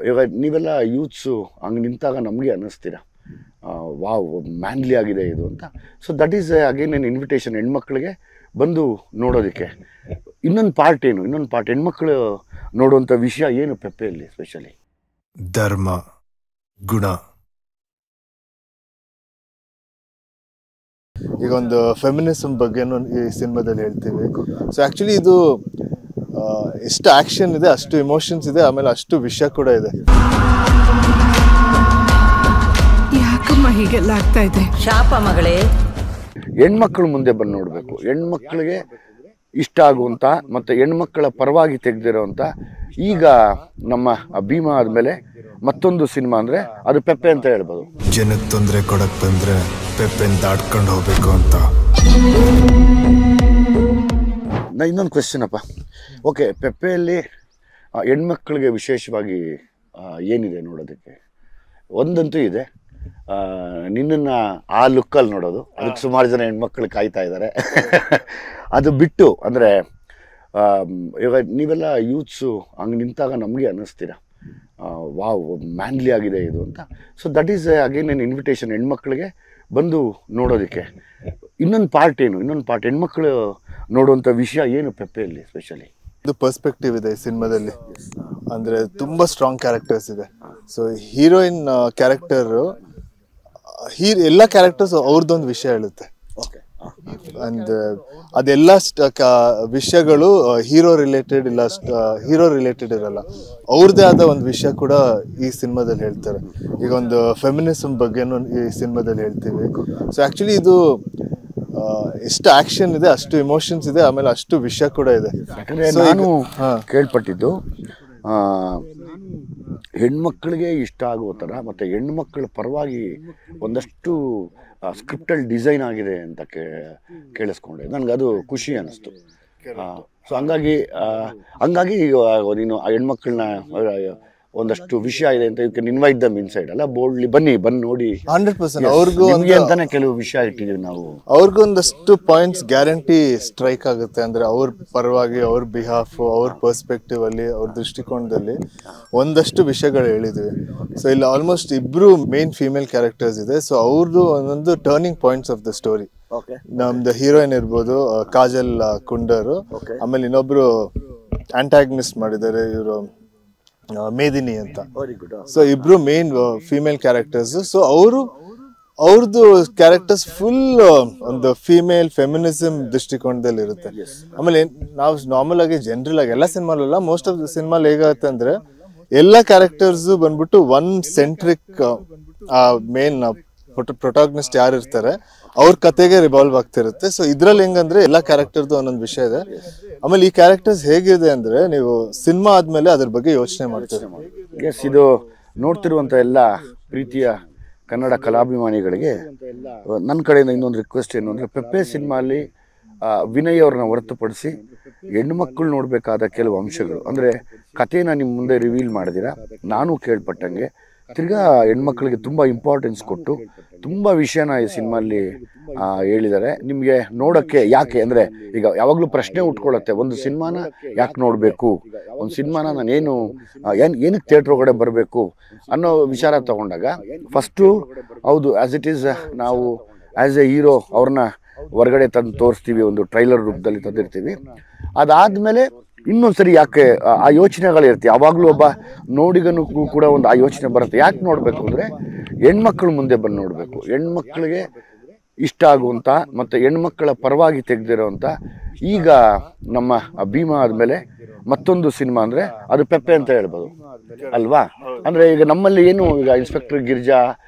ಇವಾಗ ನೀವೆಲ್ಲ ಯೂತ್ಸು ಹಂಗೆ ನಿಂತಾಗ ನಮಗೆ ಅನ್ನಿಸ್ತೀರಾ ವಾವ್ ಮ್ಯಾನ್ಲಿ ಆಗಿದೆ ಇದು ಅಂತ. So that is again N invitation ಹೆಣ್ಮಕ್ಳಿಗೆ ಬಂದು ನೋಡೋದಕ್ಕೆ. ಇನ್ನೊಂದು ಪಾರ್ಟ್ ಏನು, ಇನ್ನೊಂದು ಪಾರ್ಟ್ ಹೆಣ್ಮಕ್ಳು ನೋಡುವಂಥ ವಿಷಯ ಏನು ಪೆಪ್ಪೆಯಲ್ಲಿ ಸ್ಪೆಷಲಿ? ಧರ್ಮ, ಗುಣ. ಈಗ ಒಂದು ಫೆಮಿನಿಸಮ್ ಬಗ್ಗೆನೂ ಈ ಸಿನಿಮಾದಲ್ಲಿ ಹೇಳ್ತೀವಿ. ಸೊ ಆ್ಯಕ್ಚುಲಿ ಇದು ಎಷ್ಟು ಆ್ಯಕ್ಷನ್ ಇದೆ, ಅಷ್ಟು ಇಮೋಷನ್ಸ್ ಇದೆ, ಆಮೇಲೆ ಅಷ್ಟು ವಿಷಯ ಕೂಡ ಇದೆ. ಯಾಕಮ್ಮ ಹೀಗೆಲ್ಲ ಆಗ್ತಾ ಇದೆ? ಶಾಪ ಮಗಳೇ. ಹೆಣ್ಮಕ್ಳು ಮುಂದೆ ಬಂದು ನೋಡಬೇಕು, ಹೆಣ್ಮಕ್ಳಿಗೆ ಇಷ್ಟ ಆಗುವಂಥ ಮತ್ತು ಹೆಣ್ಮಕ್ಳ ಪರವಾಗಿ ತೆಗೆದಿರೋವಂಥ. ಈಗ ನಮ್ಮ ಭೀಮಾ ಆದಮೇಲೆ ಮತ್ತೊಂದು ಸಿನಿಮಾ ಅಂದರೆ ಅದು ಪೆಪ್ಪೆ ಅಂತ ಹೇಳ್ಬೋದು. ಜನಕ್ಕೆ ತೊಂದರೆ ಕೊಡಕ್ಕೆ ಬಂದರೆ ಪೆಪ್ಪೆನ ದಾಟ್ಕೊಂಡು ಹೋಗ್ಬೇಕು ಅಂತ. ನಾ ಇನ್ನೊಂದು ಕ್ವೆಶ್ಚನ್ ಅಪ್ಪ. ಓಕೆ, ಪೆಪ್ಪೆಯಲ್ಲಿ ಹೆಣ್ಮಕ್ಳಿಗೆ ವಿಶೇಷವಾಗಿ ಏನಿದೆ ನೋಡೋದಕ್ಕೆ? ಒಂದಂತೂ ಇದೆ, ನಿನ್ನನ್ನು ಆ ಲುಕ್ಕಲ್ಲಿ ನೋಡೋದು. ಅದಕ್ಕೆ ಸುಮಾರು ಜನ ಹೆಣ್ಮಕ್ಳು ಕಾಯ್ತಾ ಇದ್ದಾರೆ. ಅದು ಬಿಟ್ಟು ಅಂದರೆ ಇವಾಗ ನೀವೆಲ್ಲ ಯೂತ್ಸು ಹಂಗೆ ನಿಂತಾಗ ನಮಗೆ ಅನ್ನಿಸ್ತೀರಾ ವಾವ್ ಮ್ಯಾನ್ಲಿ ಆಗಿದೆ ಇದು ಅಂತ. So that is again N invitation ಹೆಣ್ಮಕ್ಳಿಗೆ ಬಂದು ನೋಡೋದಕ್ಕೆ. ಇನ್ನೊಂದು ಪಾರ್ಟ್ ಏನು, ಇನ್ನೊಂದು ಪಾರ್ಟ್ ಹೆಣ್ಮಕ್ಳು ನೋಡುವಂಥ ವಿಷಯ ಏನು ಪೆಪ್ಪೆಯಲ್ಲಿ ಸ್ಪೆಷಲಿ? ಇದು ಪರ್ಸ್ಪೆಕ್ಟಿವ್ ಇದೆ ಈ ಸಿನಿಮಾದಲ್ಲಿ. ಅಂದರೆ ತುಂಬ ಸ್ಟ್ರಾಂಗ್ ಕ್ಯಾರೆಕ್ಟರ್ಸ್ ಇದೆ. ಸೊ ಹೀರೋಯಿನ್ ಕ್ಯಾರೆಕ್ಟರು ಎಲ್ಲ ಕ್ಯಾರೆಕ್ಟರ್ಸ್ ಅವ್ರದ್ದೊಂದು ವಿಷಯ ಹೇಳುತ್ತೆ. ಅಂಡ್ ಅದೆಲ್ಲ ವಿಷಯಗಳು ಹೀರೋ ರಿಲೇಟೆಡ್ ಇರಲ್ಲ, ಅವ್ರದ್ದೇ ಆದ ಒಂದು ವಿಷಯ ಕೂಡ ಈ ಸಿನಿಮಾದಲ್ಲಿ ಹೇಳ್ತಾರೆ. ಈಗ ಒಂದು ಫೆಮಿನಿಸಮ್ ಬಗ್ಗೆನೂ ಈ ಸಿನಿಮಾದಲ್ಲಿ ಹೇಳ್ತೀವಿ. ಸೊ ಆ್ಯಕ್ಚುಲಿ ಇದು ಎಷ್ಟು ಆ್ಯಕ್ಷನ್ ಇದೆ, ಅಷ್ಟು ಇಮೋಷನ್ಸ್ ಇದೆ, ಆಮೇಲೆ ಅಷ್ಟು ವಿಷಯ ಕೂಡ ಇದೆ. ಯಾಕಂದರೆ ನಾನು ಕೇಳ್ಪಟ್ಟಿದ್ದು ಹೆಣ್ಮಕ್ಳಿಗೆ ಇಷ್ಟ ಆಗುವ ಥರ ಮತ್ತು ಹೆಣ್ಮಕ್ಳ ಪರವಾಗಿ ಒಂದಷ್ಟು ಸ್ಕ್ರಿಪ್ಟಲ್ಲಿ ಡಿಸೈನ್ ಆಗಿದೆ ಅಂತ ಕೇಳಿಸ್ಕೊಂಡೆ. ನನಗದು ಖುಷಿ ಅನ್ನಿಸ್ತು. ಸೊ ಹಂಗಾಗಿ ನೀನು ಆ ಹೆಣ್ಮಕ್ಳನ್ನ ಒಂದಷ್ಟು ವಿಷಯ ಇದೆ ಅಂತ you can invite them inside ಅಲ್ಲ, ಬೋಲ್ಡ್ಲಿ ಬನ್ನಿ ನೋಡಿ. 100% ಅವ್ರಿಗೂ ಅಂತಾನೆ ಕೆಲವು ವಿಷಯ ಇಟ್ಟಿದ್ದೀವಿ ನಾವು. ಅವ್ರಿಗೂ ಒಂದಷ್ಟು ಪಾಯಿಂಟ್ಸ್ ಗ್ಯಾರಂಟಿ ಸ್ಟ್ರೈಕ್ ಆಗುತ್ತೆ. ಅಂದರೆ ಅವ್ರ ಪರವಾಗಿ, ಅವ್ರ ಬಿಹಾಫ್, ಅವ್ರ ಪರ್ಸ್ಪೆಕ್ಟಿವ್ ಅಲ್ಲಿ, ಅವ್ರ ದೃಷ್ಟಿಕೋನದಲ್ಲಿ ಒಂದಷ್ಟು ವಿಷಯಗಳು ಹೇಳಿದ್ವಿ. ಸೊ ಇಲ್ಲಿ ಆಲ್ಮೋಸ್ಟ್ ಇಬ್ರು ಮೇನ್ ಫೀಮೇಲ್ ಕ್ಯಾರೆಕ್ಟರ್ಸ್ ಇದೆ. ಸೊ ಅವ್ರದ್ದು ಒಂದೊಂದು turning points of the story. ನಮ್ದು ಹೀರೋಯಿನ್ ಇರ್ಬೋದು ಕಾಜಲ್ ಕುಂಡರು, ಆಮೇಲೆ ಇನ್ನೊಬ್ರು ಆಂಟಾಗನಿಸ್ಟ್ ಮಾಡಿದ್ದಾರೆ ಇವರು ಮೇದಿನಿ ಅಂತ. ಸೊ ಇಬ್ರು ಮೇನ್ ಫೀಮೇಲ್ ಕ್ಯಾರೆಕ್ಟರ್ಸ್. ಸೊ ಅವ್ರದ್ದು ಕ್ಯಾರೆಕ್ಟರ್ಸ್ ಫುಲ್ ಒಂದು ಫೀಮೇಲ್ ಫೆಮಿನಿಸಮ್ ದೃಷ್ಟಿಕೋನದಲ್ಲಿ ಇರುತ್ತೆ. ಆಮೇಲೆ ನಾವು ನಾರ್ಮಲ್ ಆಗಿ ಜನರಲ್ ಆಗಿ ಎಲ್ಲ ಸಿನಿಮಾಲೆಲ್ಲ ಮೋಸ್ಟ್ ಆಫ್ ದ ಸಿನಿಮಾಲ್ ಹೇಗಾಗುತ್ತೆ ಅಂದ್ರೆ ಎಲ್ಲ ಕ್ಯಾರೆಕ್ಟರ್ಸ್ ಬಂದ್ಬಿಟ್ಟು ಒನ್ ಸೆಂಟ್ರಿಕ್ ಮೇನ್ ಪ್ರೊಟಾಗನಿಸ್ಟ್ ಯಾರು ಇರ್ತಾರೆ ಅವ್ರ ಕತೆಗೆ ರಿವಾಲ್ವ್ ಆಗ್ತಿರುತ್ತೆ. ಸೊ ಇದ್ರಲ್ಲಿ ಹೆಂಗಂದ್ರೆ ಎಲ್ಲ ಕ್ಯಾರೆಕ್ಟರ್ದು ಒಂದೊಂದು ವಿಷಯ ಇದೆ. ಆಮೇಲೆ ಈ ಕ್ಯಾರೆಕ್ಟರ್ಸ್ ಹೇಗಿದೆ ಅಂದ್ರೆ ನೀವು ಸಿನಿಮಾ ಆದ್ಮೇಲೆ ಅದ್ರ ಬಗ್ಗೆ ಯೋಚನೆ ಮಾಡ್ತೀರಿ. ಎಸ್, ಇದು ನೋಡ್ತಿರುವಂಥ ಎಲ್ಲ ಪ್ರೀತಿಯ ಕನ್ನಡ ಕಲಾಭಿಮಾನಿಗಳಿಗೆ ನನ್ನ ಕಡೆಯಿಂದ ಇನ್ನೊಂದು ರಿಕ್ವೆಸ್ಟ್ ಏನು ಅಂದರೆ, ಪೆಪ್ಪೆ ಸಿನಿಮಾಲಿ ವಿನಯ್ ಅವ್ರನ್ನ ಹೊರತುಪಡಿಸಿ ಹೆಣ್ಮಕ್ಳು ನೋಡಬೇಕಾದ ಕೆಲವು ಅಂಶಗಳು ಅಂದರೆ ಕಥೆನ ನಿಮ್ಮ ಮುಂದೆ ರಿವೀಲ್ ಮಾಡಿದಿರ. ನಾನು ಕೇಳ್ಪಟ್ಟಂಗೆ ತಿರ್ಗಾ ಹೆಣ್ಮಕ್ಳಿಗೆ ತುಂಬ ಇಂಪಾರ್ಟೆನ್ಸ್ ಕೊಟ್ಟು ತುಂಬ ವಿಷಯನ ಈ ಸಿನಿಮಾಲ್ಲಿ ಹೇಳಿದ್ದಾರೆ. ನಿಮಗೆ ನೋಡೋಕ್ಕೆ ಯಾಕೆ ಅಂದರೆ ಈಗ ಯಾವಾಗಲೂ ಪ್ರಶ್ನೆ ಉಟ್ಕೊಳ್ಳುತ್ತೆ, ಒಂದು ಸಿನಿಮಾನ ಯಾಕೆ ನೋಡಬೇಕು, ಒಂದು ಸಿನಿಮಾನ ನಾನೇನು ಏನಕ್ಕೆ ಥಿಯೇಟ್ರ್ ಒಳಗಡೆ ಬರಬೇಕು ಅನ್ನೋ ವಿಚಾರ ತಗೊಂಡಾಗ ಫಸ್ಟು ಹೌದು ಆ್ಯಸ್ ಇಟ್ ಈಸ್ ನಾವು ಆ್ಯಸ್ ಎ ಹೀರೋ ಅವ್ರನ್ನ ಹೊರಗಡೆ ತಂದು ತೋರಿಸ್ತೀವಿ, ಒಂದು ಟ್ರೈಲರ್ ರೂಪದಲ್ಲಿ ತಂದಿರ್ತೀವಿ. ಅದಾದಮೇಲೆ ಇನ್ನೊಂದ್ಸರಿ ಯಾಕೆ ಆ ಯೋಚನೆಗಳಿರುತ್ತೆ. ಯಾವಾಗಲೂ ಒಬ್ಬ ನೋಡಿಗನು ಕೂಡ ಒಂದು ಆ ಯೋಚನೆ ಬರುತ್ತೆ, ಯಾಕೆ ನೋಡಬೇಕು ಅಂದರೆ ಹೆಣ್ಮಕ್ಳು ಮುಂದೆ ಬಂದು ನೋಡಬೇಕು, ಹೆಣ್ಮಕ್ಳಿಗೆ ಇಷ್ಟ ಆಗುವಂಥ ಮತ್ತು ಹೆಣ್ಮಕ್ಳ ಪರವಾಗಿ ತೆಗೆದಿರೋವಂಥ. ಈಗ ನಮ್ಮ ಭೀಮಾ ಆದಮೇಲೆ ಮತ್ತೊಂದು ಸಿನಿಮಾ ಅಂದರೆ ಅದು ಪೆಪ್ಪೆ ಅಂತ ಹೇಳ್ಬೋದು ಅಲ್ವಾ? ಅಂದರೆ ಈಗ ನಮ್ಮಲ್ಲಿ ಏನು ಈಗ ಇನ್ಸ್ಪೆಕ್ಟರ್ ಗಿರ್ಜಾ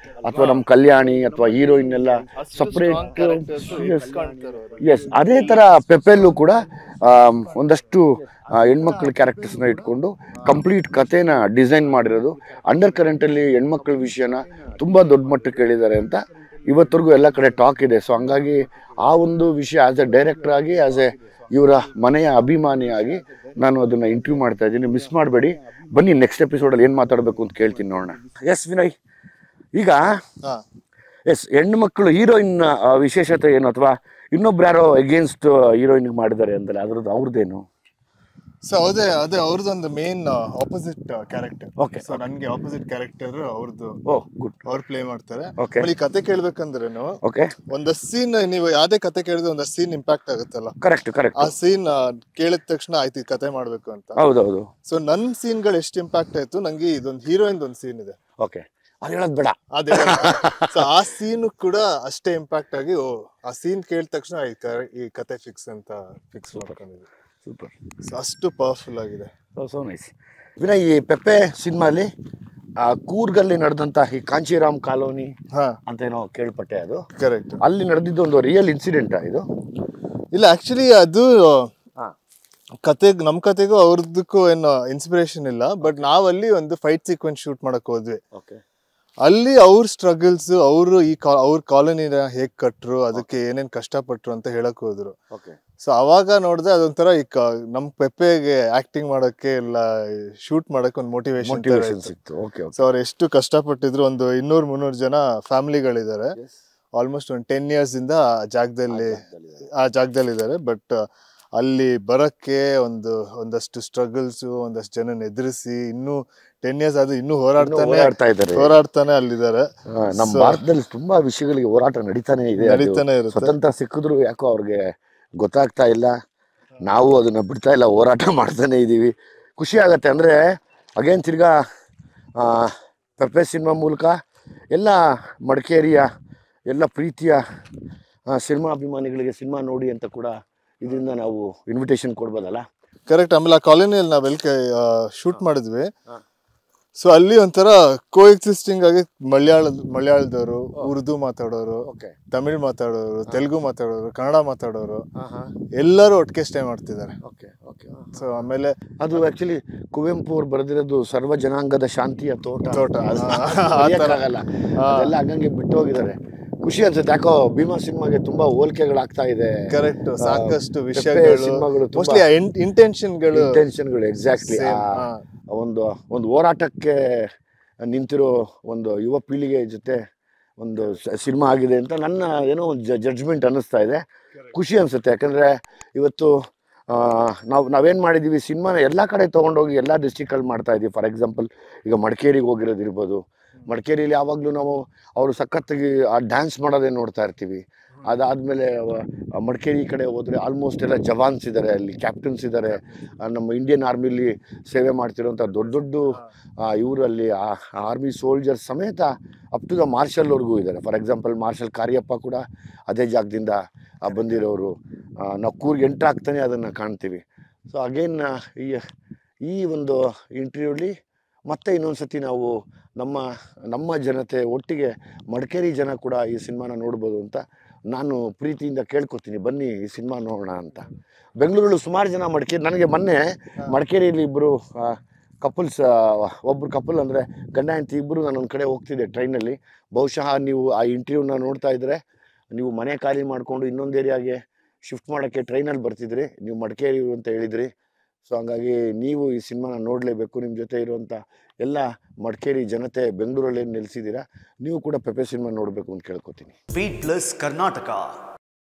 ಅಥವಾ ನಮ್ಮ ಕಲ್ಯಾಣಿ ಅಥವಾ ಹೀರೋಯಿನ್ ಎಲ್ಲ ಸಪ್ರೇಟ್. ಎಸ್, ಅದೇ ಥರ ಪೆಪ್ಪೆಲ್ಲೂ ಕೂಡ ಒಂದಷ್ಟು ಹೆಣ್ಮಕ್ಳ ಕ್ಯಾರೆಕ್ಟರ್ಸ್ನ ಇಟ್ಕೊಂಡು ಕಂಪ್ಲೀಟ್ ಕಥೆನ ಡಿಸೈನ್ ಮಾಡಿರೋದು. ಅಂಡರ್ ಕರೆಂಟಲ್ಲಿ ಹೆಣ್ಮಕ್ಳ ವಿಷಯನ ತುಂಬ ದೊಡ್ಡ ಮಟ್ಟಕ್ಕೆ ಹೇಳಿದ್ದಾರೆ ಅಂತ ಇವತ್ತರೆಗೂ ಎಲ್ಲ ಕಡೆ ಟಾಕ್ ಇದೆ. ಸೊ ಹಂಗಾಗಿ ಆ ಒಂದು ವಿಷಯ ಆ್ಯಸ್ ಎ ಡೈರೆಕ್ಟರ್ ಆಗಿ, ಆ್ಯಸ್ ಎ ಇವರ ಮನೆಯ ಅಭಿಮಾನಿಯಾಗಿ ನಾನು ಅದನ್ನು ಇಂಟರ್ವ್ಯೂ ಮಾಡ್ತಾ ಇದ್ದೀನಿ. ಮಿಸ್ ಮಾಡಬೇಡಿ, ಬನ್ನಿ ನೆಕ್ಸ್ಟ್ ಎಪಿಸೋಡಲ್ಲಿ ಏನು ಮಾತಾಡಬೇಕು ಅಂತ ಕೇಳ್ತೀನಿ, ನೋಡೋಣ. ಎಸ್ ವಿನಯ್, ಈಗ ಎಸ್ ಹೆಣ್ಮಕ್ಳು ಹೀರೋಯಿನ್ ವಿಶೇಷತೆ ಏನು, ಅಥವಾ ಇನ್ನೊಬ್ರು ಯಾರೋ ಎಗೇನ್ಸ್ಟ್ ಹೀರೋಯಿನ್ಗೆ ಮಾಡಿದ್ದಾರೆ ಅಂತಲ್ಲ, ಅದ್ರದ್ದು ಅವ್ರದ್ದೇನು? ಸೊ ಅದೇ ಅವ್ರದ್ದೊಂದು main opposite character. Okay. So ನನ್ಗೆ ಆಪೋಸಿಟ್ ಕ್ಯಾರೆಕ್ಟರ್ ಅವ್ರದ್ದು, ಗುಡ್. ಅವ್ರು ಪ್ಲೇ ಮಾಡ್ತಾರೆ. Okay. ಈ ಕತೆ ಕೇಳ್ಬೇಕಂದ್ರೇನು ಓಕೆ, ಒಂದಷ್ಟು ಸೀನ್, ನೀವು ಯಾವ್ದೇ ಕತೆ ಕೇಳಿದ್ರೆ ಒಂದಷ್ಟು ಸೀನ್ ಇಂಪ್ಯಾಕ್ಟ್ ಆಗುತ್ತಲ್ಲ, ಕರೆಕ್ಟ್ ಆ ಸೀನ್ ಕೇಳಿದ ತಕ್ಷಣ ಆಯ್ತು ಕತೆ ಮಾಡ್ಬೇಕು ಅಂತ. ಹೌದೌದು. ಸೊ ನನ್ ಸೀನ್ಗಳು ಎಷ್ಟು ಇಂಪ್ಯಾಕ್ಟ್ ಆಯ್ತು, ನಂಗೆ ಇದೊಂದು ಹೀರೋಯಿನ್ ಒಂದು ಸೀನ್ ಇದೆ, ಓಕೆ, ಅದು ಹೇಳೋದು ಬೇಡ. ಅದೇ ಸೊ ಆ ಸೀನ್ ಕೂಡ ಅಷ್ಟೇ ಇಂಪ್ಯಾಕ್ಟ್ ಆಗಿ, ಆ ಸೀನ್ ಕೇಳಿದ ತಕ್ಷಣ ಈ ಕತೆ ಫಿಕ್ಸ್ ಅಂತ ಫಿಕ್ಸ್ ಮಾಡ್ಕೊಂಡಿದ್ದೆ. ಸೂಪರ್. ಸೊ ಅಷ್ಟು ಪವರ್ಫುಲ್ ಆಗಿದೆ. So nice. ವಿನಯ್, ಈ ಪೆಪ್ಪೆ ಸಿನಿಮಾಲಿ ಕೂರ್ಗಲ್ಲಿ ನಡೆದಂತ ಈ ಕಾಂಚೀರಾಮ್ ಕಾಲೋನಿ ಹಾ ಅಂತ ಏನೋ ಕೇಳ್ಪಟ್ಟೆ, ಅದು ಕರೆಕ್ಟ್. ಅಲ್ಲಿ ನಡೆದಿದ್ದು ಒಂದು ರಿಯಲ್ ಇನ್ಸಿಡೆಂಟ್ ಇದು? ಇಲ್ಲ, ಆಕ್ಚುಲಿ ಅದು ನಮ್ ಕತೆಗೂ ಅವ್ರದಕ್ಕೂ ಏನು ಇನ್ಸ್ಪಿರೇಷನ್ ಇಲ್ಲ, ಬಟ್ ನಾವಲ್ಲಿ ಒಂದು ಫೈಟ್ ಸೀಕ್ವೆನ್ಸ್ ಶೂಟ್ ಮಾಡಕ್ ಹೋದ್ವಿ. ಓಕೆ. ಅಲ್ಲಿ ಅವ್ರ ಸ್ಟ್ರಗಲ್ಸ್, ಅವರು ಅವ್ರ ಕಾಲೋನಿನ ಹೇಗ್ ಕಟ್ರು, ಅದಕ್ಕೆ ಏನೇನ್ ಕಷ್ಟಪಟ್ರು ಅಂತ ಹೇಳಕ್ ಹೋದ್ರು. ಓಕೆ. ಸೊ ಅವಾಗ ನೋಡಿದ್ರೆ ಅದೊಂಥರ ನಮ್ ಪೆಪ್ಪೆಗೆ ಆಕ್ಟಿಂಗ್ ಮಾಡಕ್ಕೆ ಇಲ್ಲ, ಶೂಟ್ ಮಾಡಕ್ಕೆ ಒಂದು ಮೋಟಿವೇಶನ್ ಸಿಕ್ತು. ಓಕೆ. ಸೊ ಅವ್ರು ಎಷ್ಟು ಕಷ್ಟಪಟ್ಟಿದ್ರು, ಒಂದು 200-300 ಜನ ಫ್ಯಾಮಿಲಿಗಳಿದ್ದಾರೆ, ಆಲ್ಮೋಸ್ಟ್ ಒಂದು 10 years ಇಂದ ಆ ಜಾಗದಲ್ಲಿ ಇದ್ದಾರೆ. ಬಟ್ ಅಲ್ಲಿ ಬರಕ್ಕೆ ಒಂದಷ್ಟು ಸ್ಟ್ರಗಲ್ಸ್, ಒಂದಷ್ಟು ಜನ ಎದುರಿಸಿ, ಇನ್ನೂ 10 years ಆದ್ರೂ ಇನ್ನೂ ಹೋರಾಡ್ತಾನೆ ಅಲ್ಲಿದ್ದಾರೆ. ನಮ್ಮ ಭಾರತದಲ್ಲಿ ತುಂಬಾ ವಿಷಯಗಳಿಗೆ ಹೋರಾಟ ನಡೀತಾನೆ ಇರುತ್ತೆ. ಸ್ವತಂತ್ರ ಸಿಕ್ಕಿದ್ರು ಯಾಕೋ ಅವ್ರಿಗೆ ಗೊತ್ತಾಗ್ತಾ ಇಲ್ಲ. ನಾವು ಅದನ್ನ ಬಿಡ್ತಾ ಇಲ್ಲ, ಹೋರಾಟ ಮಾಡ್ತಾನೆ ಇದೀವಿ. ಖುಷಿ ಆಗತ್ತೆ. ಅಂದ್ರೆ ಅಗೇನ್ ತಿರ್ಗಾ ಪೆಪ್ಪೆ ಸಿನಿಮಾ ಮೂಲಕ ಎಲ್ಲ ಮಡಿಕೇರಿಯ ಎಲ್ಲ ಪ್ರೀತಿಯ ಸಿನಿಮಾ ಅಭಿಮಾನಿಗಳಿಗೆ ಸಿನಿಮಾ ನೋಡಿ ಅಂತ ಕೂಡ ಇದರಿಂದ ನಾವು ಇನ್ವಿಟೇಷನ್ ಕೊಡ್ಬೋದಲ್ಲ? ಕರೆಕ್ಟ್. ಆಮೇಲೆ ಆ ಕಾಲೋನಿಯಲ್ಲಿ ನಾವೆಲ್ಲ ಶೂಟ್ ಮಾಡಿದ್ವಿ. ಸೊ ಅಲ್ಲಿ ಒಂಥರ ಕೋ ಎಕ್ಸಿಸ್ಟಿಂಗ್ ಆಗಿ ಮಲಯಾಳದವರು, ಉರ್ದು ಮಾತಾಡೋರು, ತಮಿಳ್ ಮಾತಾಡೋರು, ತೆಲುಗು ಮಾತಾಡೋರು, ಕನ್ನಡ ಮಾತಾಡೋರು ಎಲ್ಲರೂ ಒಟ್ಟಿಗೆ ಸ್ಟೇ ಮಾಡ್ತಿದ್ದಾರೆ. ಸೊ ಆಮೇಲೆ ಅದು ಆಕ್ಚುಲಿ ಕುವೆಂಪು ಅವ್ರು ಬರೆದಿರೋದು ಸರ್ವ ಜನಾಂಗದ ಶಾಂತಿಯ ತೋಟ. ಅದೆಲ್ಲ ಹಂಗಂಗೆ ಬಿಟ್ಟು ಹೋಗಿದ್ದಾರೆ. ಖುಷಿ ಅನ್ಸುತ್ತೆ. ಯಾಕೋ ಭೀಮಾ ಸಿನಿಮಾಗೆ ತುಂಬಾ ಹೋಲಿಕೆಗಳಾಗ್ತಾ ಇದೆ. ಕರೆಕ್ಟ್. ಸಾಕಷ್ಟು ವಿಷಯಗಳು, ಮೋಸ್ಟ್ಲಿ ಇಂಟೆನ್ಷನ್ಗಳು ಎಕ್ಸಾಕ್ಟ್ಲಿ ಒಂದು ಹೋರಾಟಕ್ಕೆ ನಿಂತಿರೋ ಒಂದು ಯುವ ಪೀಳಿಗೆ ಜೊತೆ ಒಂದು ಸಿನಿಮಾ ಆಗಿದೆ ಅಂತ ನನ್ನ ಏನೋ ಒಂದು ಜಡ್ಜ್ಮೆಂಟ್ ಅನ್ನಿಸ್ತಾ ಇದೆ. ಖುಷಿ ಅನ್ಸುತ್ತೆ. ಯಾಕಂದ್ರೆ ಇವತ್ತು ನಾವೇನು ಮಾಡಿದ್ದೀವಿ, ಸಿನಿಮಾನ ಎಲ್ಲ ಕಡೆ ತೊಗೊಂಡೋಗಿ ಎಲ್ಲ ಡಿಸ್ಟ್ರಿಕ್ಟಲ್ಲಿ ಮಾಡ್ತಾ ಇದ್ದೀವಿ. ಫಾರ್ ಎಕ್ಸಾಂಪಲ್ ಈಗ ಮಡಿಕೇರಿಗೆ ಹೋಗಿರೋದಿರ್ಬೋದು. ಮಡಿಕೇರಿಯಲ್ಲಿ ಯಾವಾಗಲೂ ನಾವು ಅವರು ಸಖತ್ತಾಗಿ ಆ ಡ್ಯಾನ್ಸ್ ಮಾಡೋದೇ ನೋಡ್ತಾ ಇರ್ತೀವಿ. ಅದಾದಮೇಲೆ ಮಡಿಕೇರಿ ಕಡೆ ಹೋದರೆ ಆಲ್ಮೋಸ್ಟ್ ಎಲ್ಲ ಜವಾನ್ಸ್ ಇದ್ದಾರೆ, ಅಲ್ಲಿ ಕ್ಯಾಪ್ಟನ್ಸ್ ಇದ್ದಾರೆ, ನಮ್ಮ ಇಂಡಿಯನ್ ಆರ್ಮಿಲಿ ಸೇವೆ ಮಾಡ್ತಿರೋಂಥ ದೊಡ್ಡ ಇವರಲ್ಲಿ ಆರ್ಮಿ ಸೋಲ್ಜರ್ಸ್ ಸಮೇತ ಅಪ್ ಟು ದ ಮಾರ್ಷಲ್ವರೆಗೂ ಇದ್ದಾರೆ. ಫಾರ್ ಎಕ್ಸಾಂಪಲ್ ಮಾರ್ಷಲ್ ಕಾರ್ಯಪ್ಪ ಕೂಡ ಅದೇ ಜಾಗದಿಂದ ಬಂದಿರೋರು. ನಾವು ಕೂರ್ಗೆ ಎಂಟ್ರಾಗ್ತಾನೆ ಅದನ್ನು ಕಾಣ್ತೀವಿ. ಸೊ ಅಗೇನ್ ಈ ಒಂದು ಇಂಟರ್ವ್ಯೂಲಿ ಮತ್ತೆ ಇನ್ನೊಂದು ಸತಿ ನಾವು ನಮ್ಮ ಜನತೆ ಒಟ್ಟಿಗೆ ಮಡಿಕೇರಿ ಜನ ಕೂಡ ಈ ಸಿನಿಮಾನ ನೋಡ್ಬೋದು ಅಂತ ನಾನು ಪ್ರೀತಿಯಿಂದ ಕೇಳ್ಕೊತೀನಿ. ಬನ್ನಿ ಈ ಸಿನಿಮಾ ನೋಡೋಣ ಅಂತ. ಬೆಂಗಳೂರಲ್ಲಿ ಸುಮಾರು ಜನ ನನಗೆ ಮೊನ್ನೆ ಮಡಿಕೇರಿಯಲ್ಲಿ ಇಬ್ಬರು ಕಪಲ್ಸ್, ಒಬ್ಬರು ಕಪಲ್ ಅಂದರೆ ಗಂಡ ಹೆಂಡತಿ ಇಬ್ಬರು ನಾನೊಂದು ಕಡೆ ಹೋಗ್ತಿದ್ದೆ ಟ್ರೈನಲ್ಲಿ. ಬಹುಶಃ ನೀವು ಆ ಇಂಟರ್ವ್ಯೂನ ನೋಡ್ತಾ ಇದ್ದರೆ ನೀವು ಮನೆ ಖಾಲಿ ಮಾಡಿಕೊಂಡು ಇನ್ನೊಂದು ಏರಿಯಾಗೆ ಶಿಫ್ಟ್ ಮಾಡೋಕ್ಕೆ ಟ್ರೈನಲ್ಲಿ ಬರ್ತಿದ್ರಿ. ನೀವು ಮಡಿಕೇರಿ ಅಂತ ಹೇಳಿದ್ರಿ. ಸೊ ಹಂಗಾಗಿ ನೀವು ಈ ಸಿನಿಮಾನ ನೋಡಲೇಬೇಕು. ನಿಮ್ಮ ಜೊತೆ ಇರುವಂಥ ಎಲ್ಲ ಮಡಿಕೇರಿ ಜನತೆ ಬೆಂಗಳೂರಲ್ಲಿ ನೆಲೆಸಿದ್ದೀರಾ, ನೀವು ಕೂಡ ಪೆಪ್ಪೆ ಸಿನಿಮಾ ನೋಡಬೇಕು ಅಂತ ಕೇಳ್ಕೊತೀನಿ. Beat plus Karnataka.